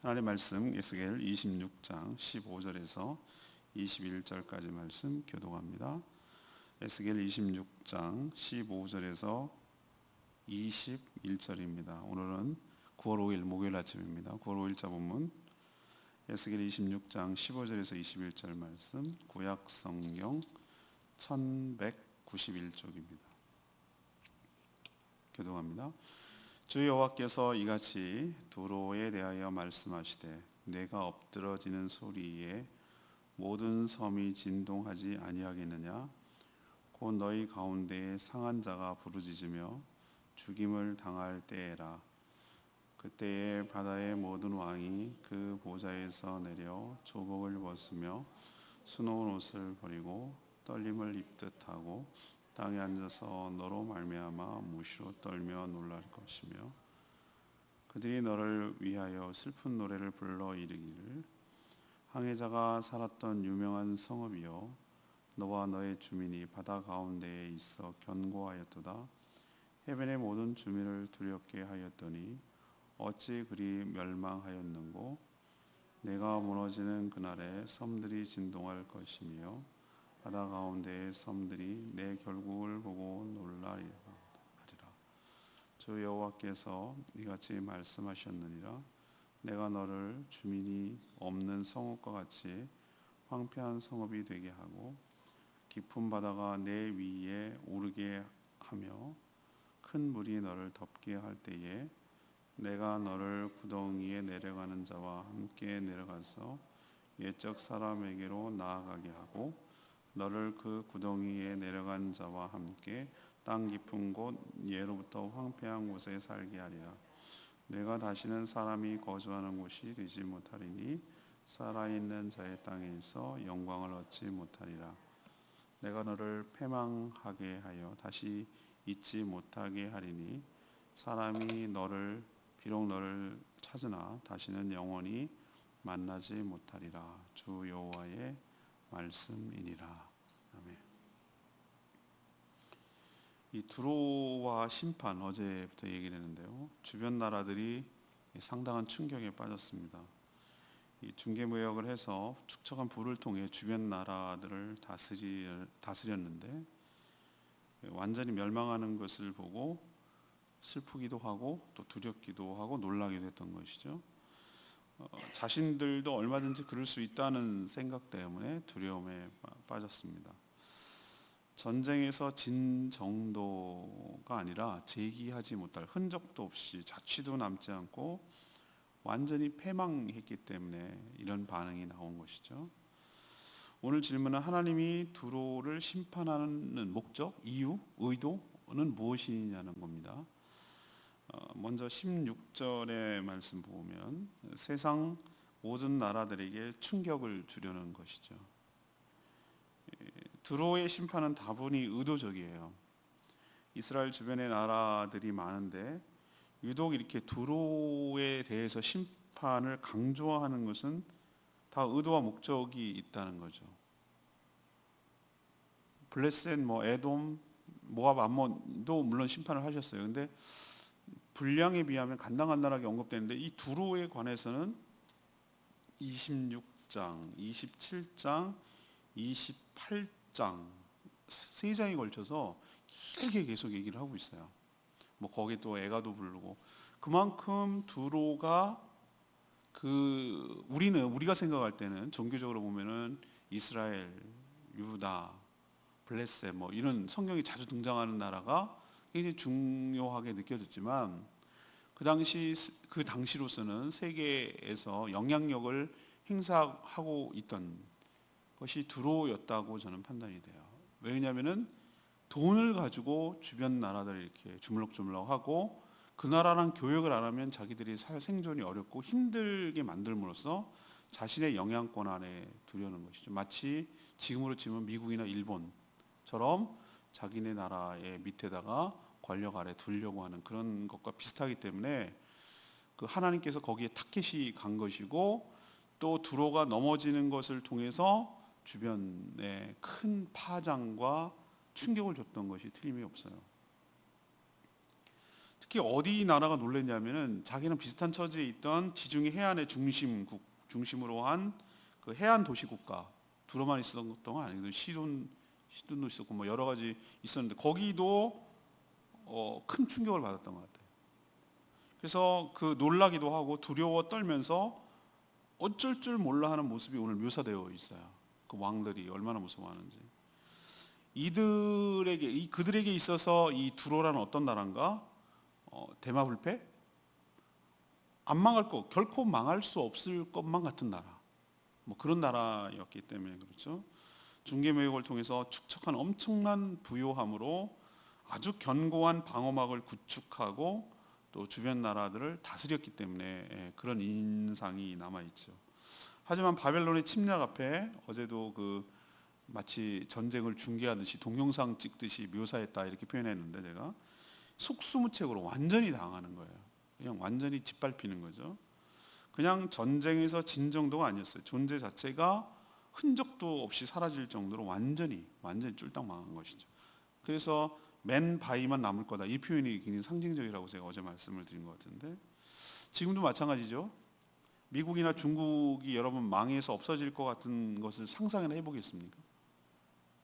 하나님의 말씀 에스겔 26장 15절에서 21절까지 말씀 교독합니다. 에스겔 26장 15절에서 21절입니다. 오늘은 9월 5일 목요일 아침입니다. 9월 5일자 본문 에스겔 26장 15절에서 21절 말씀, 구약 성경 1191쪽입니다. 교독합니다. 주 여호와께서 이같이 두로에 대하여 말씀하시되 내가 엎드러지는 소리에 모든 섬이 진동하지 아니하겠느냐. 곧 너희 가운데에 상한 자가 부르짖으며 죽임을 당할 때에라. 그때에 바다의 모든 왕이 그 보좌에서 내려 조복을 벗으며 수놓은 옷을 버리고 떨림을 입듯 하고 땅에 앉아서 너로 말미암아 무시로 떨며 놀랄 것이며, 그들이 너를 위하여 슬픈 노래를 불러 이르기를 항해자가 살았던 유명한 성읍이여, 너와 너의 주민이 바다 가운데에 있어 견고하였도다. 해변의 모든 주민을 두렵게 하였더니 어찌 그리 멸망하였는고. 내가 무너지는 그날에 섬들이 진동할 것이며 바다 가운데의 섬들이 내 결국을 보고 놀라리라. 주 여호와께서 이같이 말씀하셨느니라. 내가 너를 주민이 없는 성읍과 같이 황폐한 성읍이 되게 하고 깊은 바다가 내 위에 오르게 하며 큰 물이 너를 덮게 할 때에 내가 너를 구덩이에 내려가는 자와 함께 내려가서 옛적 사람에게로 나아가게 하고 너를 그 구덩이에 내려간 자와 함께 땅 깊은 곳 예로부터 황폐한 곳에 살게 하리라. 내가 다시는 사람이 거주하는 곳이 되지 못하리니 살아있는 자의 땅에서 영광을 얻지 못하리라. 내가 너를 패망하게 하여 다시 잊지 못하게 하리니 사람이 비록 너를 찾으나 다시는 영원히 만나지 못하리라. 주 여호와의 말씀이니라. 아멘. 이 두로와 심판, 어제부터 얘기를 했는데요, 주변 나라들이 상당한 충격에 빠졌습니다. 이 중개무역을 해서 축적한 부를 통해 주변 나라들을 다스렸는데 완전히 멸망하는 것을 보고 슬프기도 하고 또 두렵기도 하고 놀라기도 했던 것이죠. 자신들도 얼마든지 그럴 수 있다는 생각 때문에 두려움에 빠졌습니다. 전쟁에서 진 정도가 아니라 재기하지 못할 흔적도 없이 자취도 남지 않고 완전히 패망했기 때문에 이런 반응이 나온 것이죠. 오늘 질문은 하나님이 두로를 심판하는 목적, 이유, 의도는 무엇이냐는 겁니다. 먼저 16절의 말씀 보면 세상 모든 나라들에게 충격을 주려는 것이죠. 두로의 심판은 다분히 의도적이에요. 이스라엘 주변의 나라들이 많은데 유독 이렇게 두로에 대해서 심판을 강조하는 것은 다 의도와 목적이 있다는 거죠. 블레셋, 에돔, 모압, 암몬도 물론 심판을 하셨어요. 근데 분량에 비하면 간당간당하게 언급되는데 이 두로에 관해서는 26장, 27장, 28장 세 장에 걸쳐서 길게 계속 얘기를 하고 있어요. 거기에 또 애가도 부르고, 그만큼 두로가 우리가 생각할 때는 종교적으로 보면은 이스라엘, 유다, 블레셋 이런 성경이 자주 등장하는 나라가 굉장히 중요하게 느껴졌지만 그 당시로서는 세계에서 영향력을 행사하고 있던 것이 두로였다고 저는 판단이 돼요. 왜냐하면은 돈을 가지고 주변 나라들을 이렇게 주물럭주물럭하고 그 나라랑 교역을 안 하면 자기들이 생존이 어렵고 힘들게 만들므로써 자신의 영향권 안에 두려는 것이죠. 마치 지금으로 치면 미국이나 일본처럼 자기네 나라의 밑에다가 권력 아래 두려고 하는 그런 것과 비슷하기 때문에 그 하나님께서 거기에 타켓이 간 것이고, 또 두로가 넘어지는 것을 통해서 주변에 큰 파장과 충격을 줬던 것이 틀림이 없어요. 특히 어디 나라가 놀랬냐면은 자기는 비슷한 처지에 있던 지중해 해안의 중심으로 한 그 해안 도시 국가 두로만 있었던 건 아니거든요. 시돈도 있었고 뭐 여러 가지 있었는데 거기도 큰 충격을 받았던 것 같아요. 그래서 그 놀라기도 하고 두려워 떨면서 어쩔 줄 몰라 하는 모습이 오늘 묘사되어 있어요. 그 왕들이 얼마나 무서워하는지. 그들에게 있어서 이 두로라는 어떤 나라인가? 대마불패? 안 망할 거, 결코 망할 수 없을 것만 같은 나라. 뭐 그런 나라였기 때문에 그렇죠. 중개매국을 통해서 축적한 엄청난 부요함으로 아주 견고한 방어막을 구축하고 또 주변 나라들을 다스렸기 때문에 그런 인상이 남아 있죠. 하지만 바벨론의 침략 앞에 어제도 그 마치 전쟁을 중계하듯이 동영상 찍듯이 묘사했다 이렇게 표현했는데 제가 속수무책으로 완전히 당하는 거예요. 그냥 완전히 짓밟히는 거죠. 그냥 전쟁에서 진 정도가 아니었어요. 존재 자체가 흔적도 없이 사라질 정도로 완전히 쫄딱 망한 것이죠. 그래서 맨 바위만 남을 거다. 이 표현이 굉장히 상징적이라고 제가 어제 말씀을 드린 것 같은데 지금도 마찬가지죠. 미국이나 중국이 여러분 망해서 없어질 것 같은 것을 상상이나 해보겠습니까?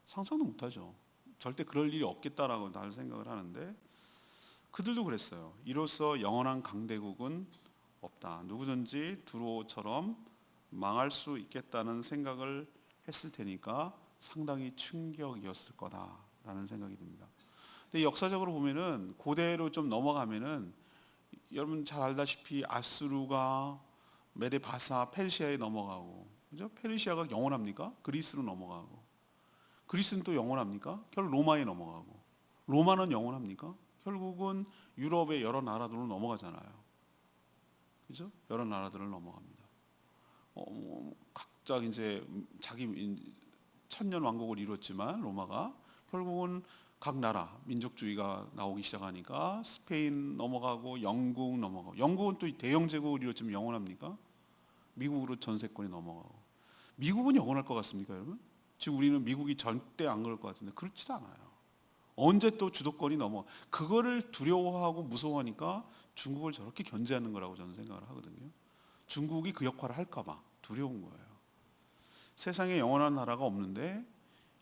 상상도 못하죠. 절대 그럴 일이 없겠다라고 다들 생각을 하는데 그들도 그랬어요. 이로써 영원한 강대국은 없다. 누구든지 두로처럼 망할 수 있겠다는 생각을 했을 테니까 상당히 충격이었을 거다라는 생각이 듭니다. 근데 역사적으로 보면은 고대로 좀 넘어가면은 여러분 잘 알다시피 아수르가 메데 바사 페르시아에 넘어가고 그죠? 페르시아가 영원합니까? 그리스로 넘어가고 그리스는 또 영원합니까? 결국 로마에 넘어가고 로마는 영원합니까? 결국은 유럽의 여러 나라들로 넘어가잖아요. 그죠? 여러 나라들을 넘어갑니다. 각자 이제 자기 천년 왕국을 이뤘지만 로마가 결국은 각 나라 민족주의가 나오기 시작하니까 스페인 넘어가고 영국 넘어가고 영국은 또 대영 제국을 이뤘지만 영원합니까? 미국으로 전세권이 넘어가고 미국은 영원할 것 같습니까, 여러분? 지금 우리는 미국이 절대 안 그럴 것 같은데 그렇지 않아요. 언제 또 주도권이 넘어 그거를 두려워하고 무서워하니까 중국을 저렇게 견제하는 거라고 저는 생각을 하거든요. 중국이 그 역할을 할까 봐 두려운 거예요. 세상에 영원한 나라가 없는데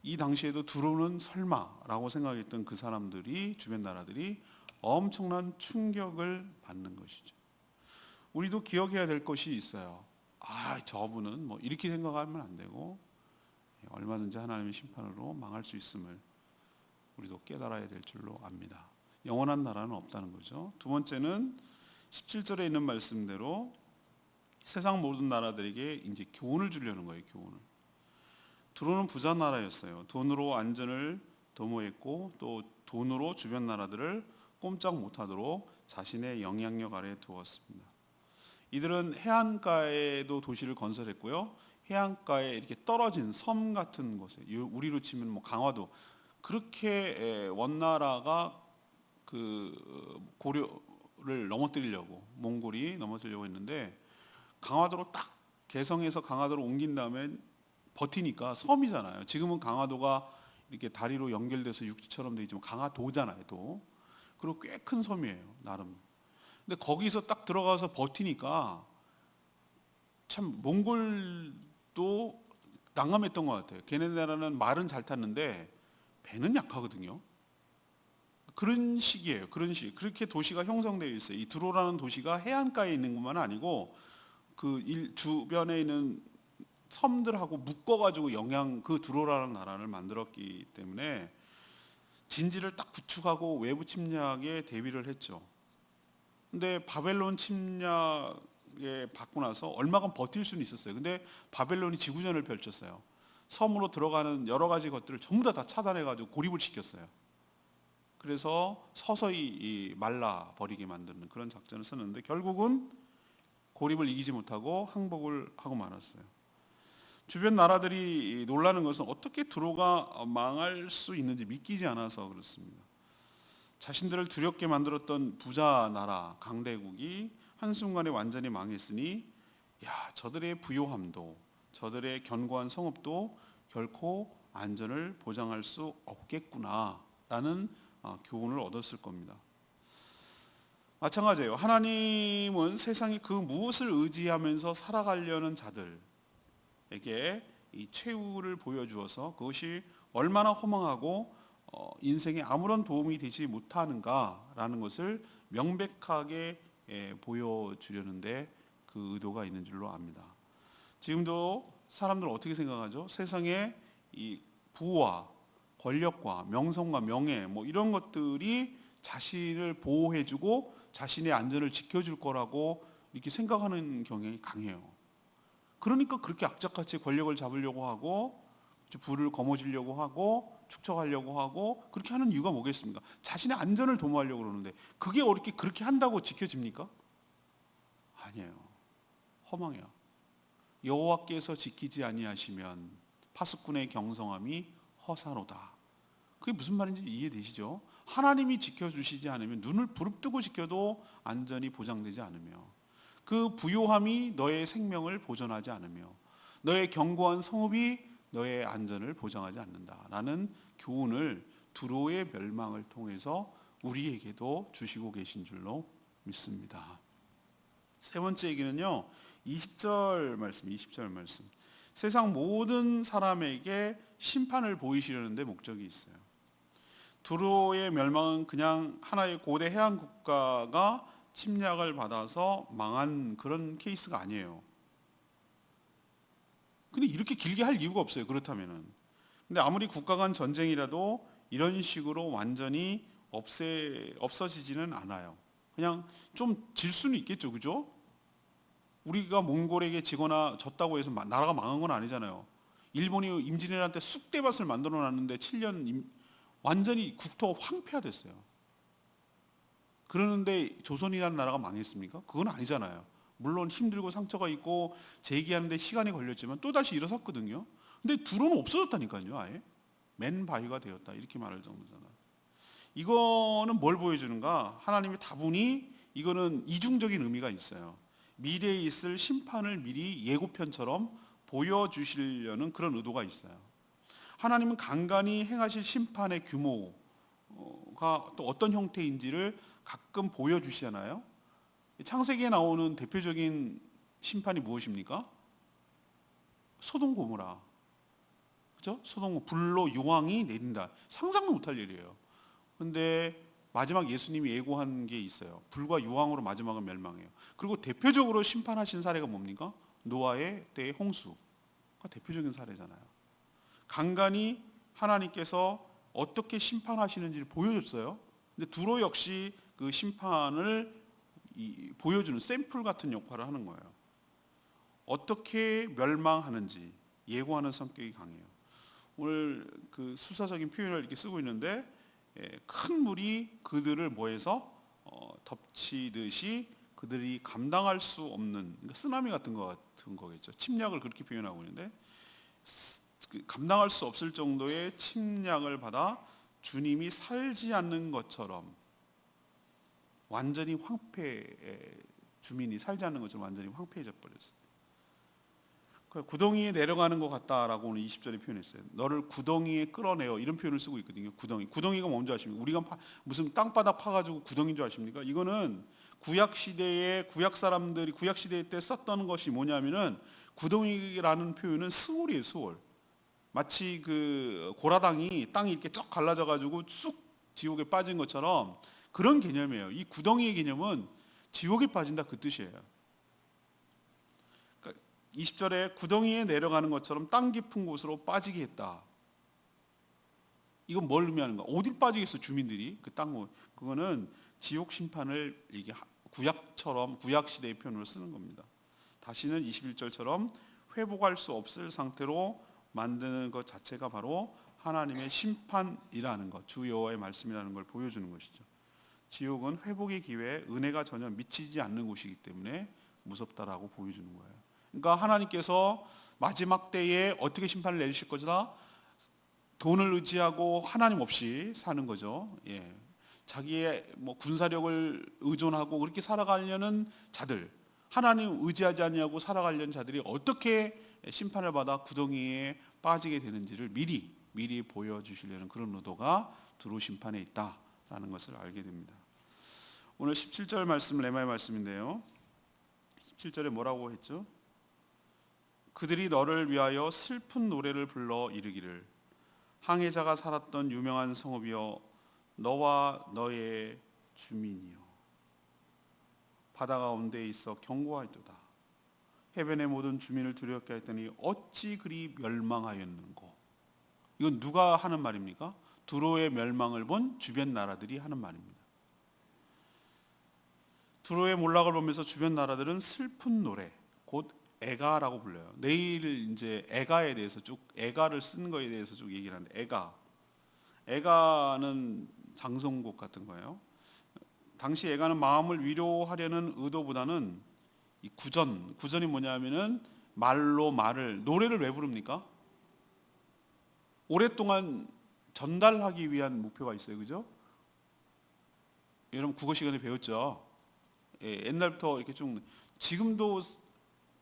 이 당시에도 두로는 설마라고 생각했던 그 사람들이 주변 나라들이 엄청난 충격을 받는 것이죠. 우리도 기억해야 될 것이 있어요. 저분은 뭐 이렇게 생각하면 안 되고 얼마든지 하나님의 심판으로 망할 수 있음을 우리도 깨달아야 될 줄로 압니다. 영원한 나라는 없다는 거죠. 두 번째는 17절에 있는 말씀대로 세상 모든 나라들에게 이제 교훈을 주려는 거예요. 교훈을. 두로는 부자 나라였어요. 돈으로 안전을 도모했고 또 돈으로 주변 나라들을 꼼짝 못하도록 자신의 영향력 아래에 두었습니다. 이들은 해안가에도 도시를 건설했고요. 해안가에 이렇게 떨어진 섬 같은 곳에 우리로 치면 뭐 강화도 그렇게 원나라가 그 고려를 넘어뜨리려고 몽골이 넘어뜨리려고 했는데 강화도로 딱 개성에서 강화도로 옮긴 다음에 버티니까 섬이잖아요. 지금은 강화도가 이렇게 다리로 연결돼서 육지처럼 돼 있지만 강화도잖아요. 또 그리고 꽤 큰 섬이에요. 나름. 근데 거기서 딱 들어가서 버티니까 참 몽골도 난감했던 것 같아요. 걔네나라는 말은 잘 탔는데 배는 약하거든요. 그런 시기예요. 그런 시. 그렇게 도시가 형성되어 있어요. 이 두로라는 도시가 해안가에 있는 것만 아니고 그 주변에 있는 섬들하고 묶어가지고 그 두로라는 나라를 만들었기 때문에 진지를 딱 구축하고 외부 침략에 대비를 했죠. 근데 바벨론 침략에 받고 나서 얼마간 버틸 수는 있었어요. 근데 바벨론이 지구전을 펼쳤어요. 섬으로 들어가는 여러 가지 것들을 전부 다 차단해가지고 고립을 시켰어요. 그래서 서서히 말라버리게 만드는 그런 작전을 썼는데 결국은 고립을 이기지 못하고 항복을 하고 말았어요. 주변 나라들이 놀라는 것은 어떻게 두로가 망할 수 있는지 믿기지 않아서 그렇습니다. 자신들을 두렵게 만들었던 부자 나라 강대국이 한순간에 완전히 망했으니 저들의 부요함도 저들의 견고한 성읍도 결코 안전을 보장할 수 없겠구나라는 교훈을 얻었을 겁니다. 마찬가지예요. 하나님은 세상에 그 무엇을 의지하면서 살아가려는 자들에게 이 최후를 보여주어서 그것이 얼마나 허망하고 인생에 아무런 도움이 되지 못하는가라는 것을 명백하게 보여주려는데 그 의도가 있는 줄로 압니다. 지금도 사람들은 어떻게 생각하죠? 세상에 이 부와 권력과 명성과 명예 뭐 이런 것들이 자신을 보호해주고 자신의 안전을 지켜줄 거라고 이렇게 생각하는 경향이 강해요. 그러니까 그렇게 악착같이 권력을 잡으려고 하고 부를 거머쥐려고 하고 축적하려고 하고 그렇게 하는 이유가 뭐겠습니까? 자신의 안전을 도모하려고 그러는데 그게 어렵게 그렇게 한다고 지켜집니까? 아니에요. 허망해요. 여호와께서 지키지 아니하시면 파수꾼의 경성함이 허사로다. 그게 무슨 말인지 이해되시죠? 하나님이 지켜주시지 않으면 눈을 부릅뜨고 지켜도 안전이 보장되지 않으며 그 부요함이 너의 생명을 보존하지 않으며 너의 견고한 성읍이 너의 안전을 보장하지 않는다라는 교훈을 두로의 멸망을 통해서 우리에게도 주시고 계신 줄로 믿습니다. 세 번째 얘기는요, 20절 말씀. 세상 모든 사람에게 심판을 보이시려는데 목적이 있어요. 두로의 멸망은 그냥 하나의 고대 해안 국가가 침략을 받아서 망한 그런 케이스가 아니에요. 근데 이렇게 길게 할 이유가 없어요. 그렇다면은. 근데 아무리 국가 간 전쟁이라도 이런 식으로 완전히 없어지지는 않아요. 그냥 좀 질 수는 있겠죠. 그죠? 우리가 몽골에게 지거나 졌다고 해서 나라가 망한 건 아니잖아요. 일본이 임진왜란 때 쑥대밭을 만들어 놨는데 7년 완전히 국토가 황폐화됐어요. 그러는데 조선이라는 나라가 망했습니까? 그건 아니잖아요. 물론 힘들고 상처가 있고 재기하는데 시간이 걸렸지만 또다시 일어섰거든요. 근데 두로는 없어졌다니까요. 아예 맨바위가 되었다 이렇게 말할 정도잖아요. 이거는 뭘 보여주는가? 하나님이 다분히 이거는 이중적인 의미가 있어요. 미래에 있을 심판을 미리 예고편처럼 보여주시려는 그런 의도가 있어요. 하나님은 간간히 행하실 심판의 규모가 또 어떤 형태인지를 가끔 보여주시잖아요. 창세기에 나오는 대표적인 심판이 무엇입니까? 소돔 고모라. 그죠? 소돔 불로 유황이 내린다. 상상도 못할 일이에요. 근데 마지막 예수님이 예고한 게 있어요. 불과 유황으로 마지막은 멸망해요. 그리고 대표적으로 심판하신 사례가 뭡니까? 노아의 때의 홍수가 대표적인 사례잖아요. 간간히 하나님께서 어떻게 심판하시는지를 보여줬어요. 근데 두로 역시 그 심판을 보여주는 샘플 같은 역할을 하는 거예요. 어떻게 멸망하는지 예고하는 성격이 강해요. 오늘 그 수사적인 표현을 이렇게 쓰고 있는데 큰 물이 그들을 뭐해서 덮치듯이 그들이 감당할 수 없는 그러니까 쓰나미 같은 거겠죠. 침략을 그렇게 표현하고 있는데 감당할 수 없을 정도의 침략을 받아 주님이 살지 않는 것처럼 완전히 주민이 살지 않는 것처럼 완전히 황폐해져 버렸어요. 구덩이에 내려가는 것 같다라고 오늘 20절에 표현했어요. 너를 구덩이에 끌어내어 이런 표현을 쓰고 있거든요. 구덩이가 뭔지 아십니까? 우리가 무슨 땅바닥 파가지고 구덩이인 줄 아십니까? 이거는 구약 시대에 구약 사람들이 구약 시대 때 썼던 것이 뭐냐면은 구덩이라는 표현은 스올이에요. 스올. 마치 그 고라당이 땅이 이렇게 쫙 갈라져 가지고 쑥 지옥에 빠진 것처럼 그런 개념이에요. 이 구덩이의 개념은 지옥에 빠진다 그 뜻이에요. 그러니까 20절에 구덩이에 내려가는 것처럼 땅 깊은 곳으로 빠지게 했다. 이건 뭘 의미하는가? 어딜 빠지겠어 주민들이 그 땅 그거는 지옥 심판을 이게 구약처럼 구약 시대의 표현으로 쓰는 겁니다. 다시는 21절처럼 회복할 수 없을 상태로 만드는 것 자체가 바로 하나님의 심판이라는 것, 주 여호와의 말씀이라는 걸 보여주는 것이죠. 지옥은 회복의 기회에 은혜가 전혀 미치지 않는 곳이기 때문에 무섭다라고 보여주는 거예요. 그러니까 하나님께서 마지막 때에 어떻게 심판을 내리실 것이다? 돈을 의지하고 하나님 없이 사는 거죠. 예. 자기의 군사력을 의존하고 그렇게 살아가려는 자들, 하나님 의지하지 않냐고 살아가려는 자들이 어떻게 심판을 받아 구덩이에 빠지게 되는지를 미리 보여주시려는 그런 의도가 두로 심판에 있다라는 것을 알게 됩니다. 오늘 17절 말씀 레마의 말씀인데요. 17절에 뭐라고 했죠? 그들이 너를 위하여 슬픈 노래를 불러 이르기를 항해자가 살았던 유명한 성읍이여 너와 너의 주민이여 바다 가운데 있어 경고하였도다. 해변의 모든 주민을 두렵게 했더니 어찌 그리 멸망하였는고. 이건 누가 하는 말입니까? 두로의 멸망을 본 주변 나라들이 하는 말입니다. 두로의 몰락을 보면서 주변 나라들은 슬픈 노래, 곧 애가라고 불러요. 내일 이제 애가에 대해서 쭉 애가를 쓴 거에 대해서 쭉 얘기를 하는데 애가는 장송곡 같은 거예요. 당시 애가는 마음을 위로하려는 의도보다는 이 구전이 뭐냐면은 말을 노래를 왜 부릅니까? 오랫동안 전달하기 위한 목표가 있어요, 그죠? 여러분 국어 시간에 배웠죠. 옛날부터 이렇게 쭉 지금도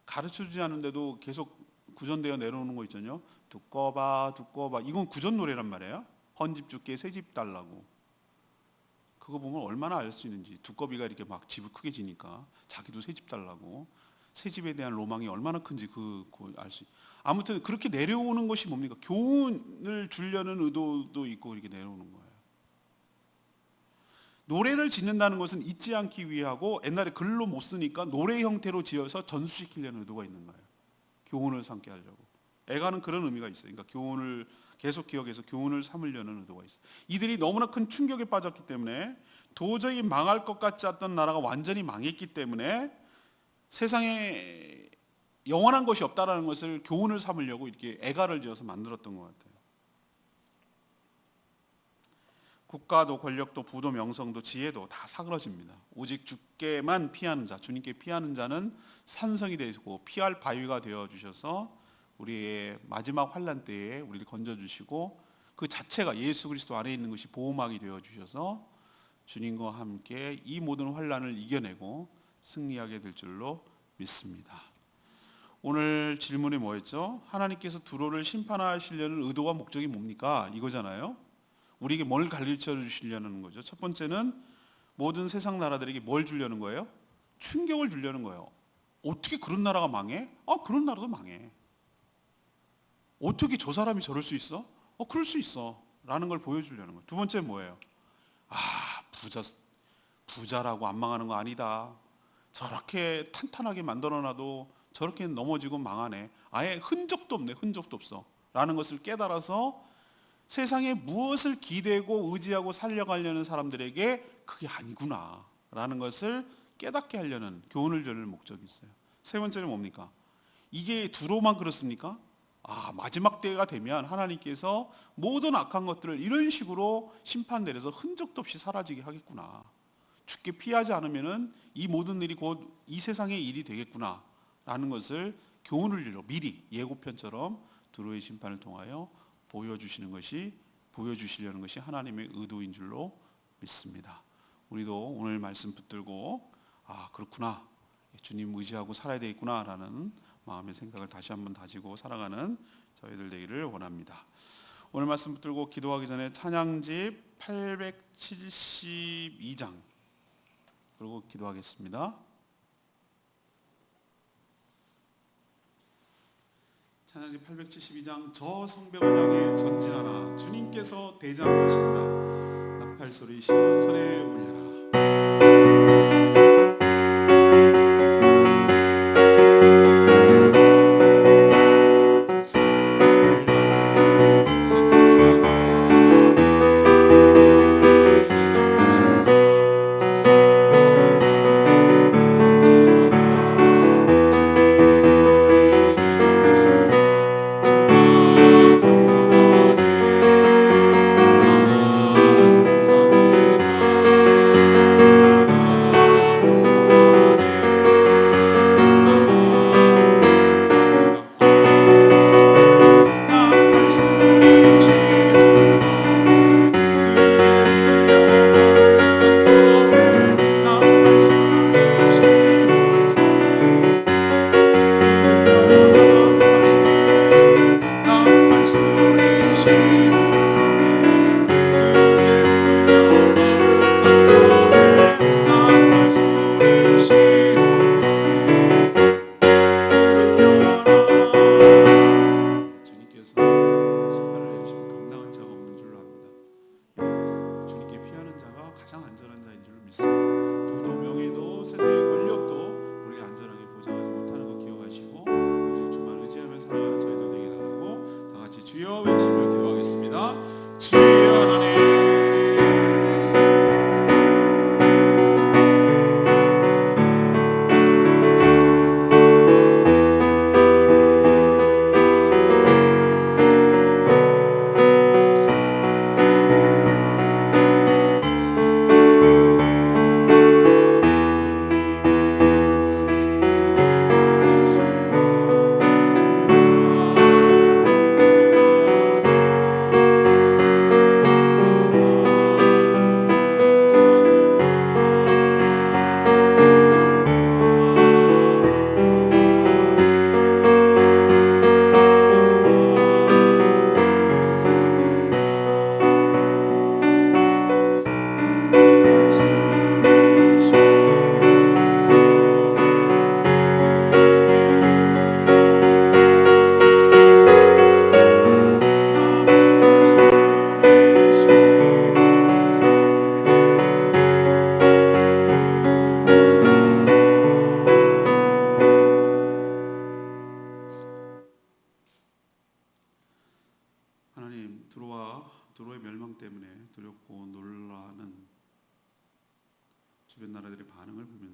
가르쳐주지 않는데도 계속 구전되어 내려오는 거 있잖아요. 두꺼봐 이건 구전 노래란 말이에요. 헌집 줄게 새집 달라고. 그거 보면 얼마나 알 수 있는지. 두꺼비가 이렇게 막 집을 크게 지니까 자기도 새집 달라고. 새집에 대한 로망이 얼마나 큰지 그거 알 수. 아무튼 그렇게 내려오는 것이 뭡니까? 교훈을 주려는 의도도 있고 이렇게 내려오는 거예요. 노래를 짓는다는 것은 잊지 않기 위하고 옛날에 글로 못 쓰니까 노래 형태로 지어서 전수시키려는 의도가 있는 거예요. 교훈을 삼게 하려고. 애가는 그런 의미가 있어요. 그러니까 교훈을 계속 기억해서 교훈을 삼으려는 의도가 있어요. 이들이 너무나 큰 충격에 빠졌기 때문에 도저히 망할 것 같지 않던 나라가 완전히 망했기 때문에 세상에 영원한 것이 없다라는 것을 교훈을 삼으려고 이렇게 애가를 지어서 만들었던 것 같아요. 국가도 권력도 부도 명성도 지혜도 다 사그러집니다. 오직 주께만 피하는 자, 주님께 피하는 자는 산성이 되고 피할 바위가 되어 주셔서 우리의 마지막 환난 때에 우리를 건져 주시고 그 자체가 예수 그리스도 안에 있는 것이 보호막이 되어 주셔서 주님과 함께 이 모든 환난을 이겨내고 승리하게 될 줄로 믿습니다. 오늘 질문이 뭐였죠? 하나님께서 두로를 심판하시려는 의도와 목적이 뭡니까? 이거잖아요. 우리에게 뭘 가르쳐 주시려는 거죠? 첫 번째는 모든 세상 나라들에게 뭘 주려는 거예요? 충격을 주려는 거예요. 어떻게 그런 나라가 망해? 그런 나라도 망해. 어떻게 저 사람이 저럴 수 있어? 그럴 수 있어. 라는 걸 보여주려는 거예요. 두 번째 뭐예요? 부자라고 안 망하는 거 아니다. 저렇게 탄탄하게 만들어놔도 저렇게 넘어지고 망하네. 아예 흔적도 없네. 흔적도 없어. 라는 것을 깨달아서 세상에 무엇을 기대고 의지하고 살려가려는 사람들에게 그게 아니구나 라는 것을 깨닫게 하려는 교훈을 주는 목적이 있어요. 세 번째는 뭡니까? 이게 두로만 그렇습니까? 마지막 때가 되면 하나님께서 모든 악한 것들을 이런 식으로 심판 내려서 흔적도 없이 사라지게 하겠구나. 죽게 피하지 않으면 이 모든 일이 곧 이 세상의 일이 되겠구나 라는 것을 교훈을 주려 미리 예고편처럼 두로의 심판을 통하여 보여주시려는 것이 하나님의 의도인 줄로 믿습니다. 우리도 오늘 말씀 붙들고 그렇구나, 주님 의지하고 살아야 되겠구나 라는 마음의 생각을 다시 한번 다지고 살아가는 저희들 되기를 원합니다. 오늘 말씀 붙들고 기도하기 전에 찬양집 872장 그리고 기도하겠습니다. 찬양집 872장 저 성벽을 향해 전진하라 주님께서 대장하신다 나팔소리 시온산에 울려라.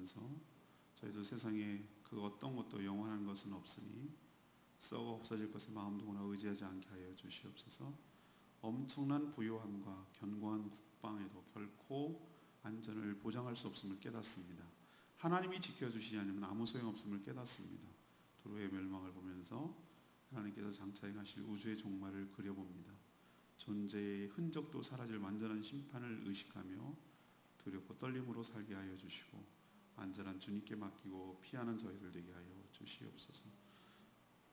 바라보면서 저희도 세상에 그 어떤 것도 영원한 것은 없으니 썩어 없어질 것에 마음동으로 의지하지 않게 하여 주시옵소서. 엄청난 부요함과 견고한 국방에도 결코 안전을 보장할 수 없음을 깨닫습니다. 하나님이 지켜주시지 않으면 아무 소용없음을 깨닫습니다. 도로의 멸망을 보면서 하나님께서 장차에 가실 우주의 종말을 그려봅니다. 존재의 흔적도 사라질 완전한 심판을 의식하며 두렵고 떨림으로 살게 하여 주시고 안전한 주님께 맡기고 피하는 저희들 되게 하여 주시옵소서.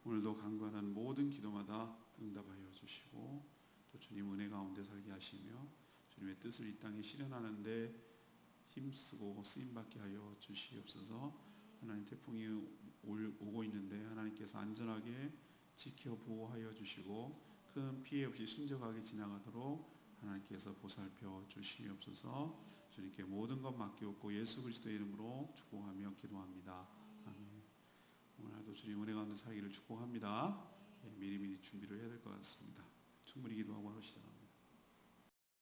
오늘도 간구하는 모든 기도마다 응답하여 주시고 또 주님 은혜 가운데 살게 하시며 주님의 뜻을 이 땅에 실현하는데 힘쓰고 쓰임받게 하여 주시옵소서. 하나님, 태풍이 오고 있는데 하나님께서 안전하게 지켜 보호하여 주시고 큰 피해 없이 순적하게 지나가도록 하나님께서 보살펴 주시옵소서. 주님께 모든 것 맡기옵고 예수 그리스도의 이름으로 축복하며 기도합니다. 아멘. 오늘도 주님 은혜 가운데 살기를 축복합니다. 미리미리 준비를 해야 될 것 같습니다. 충분히 기도하고 하시다.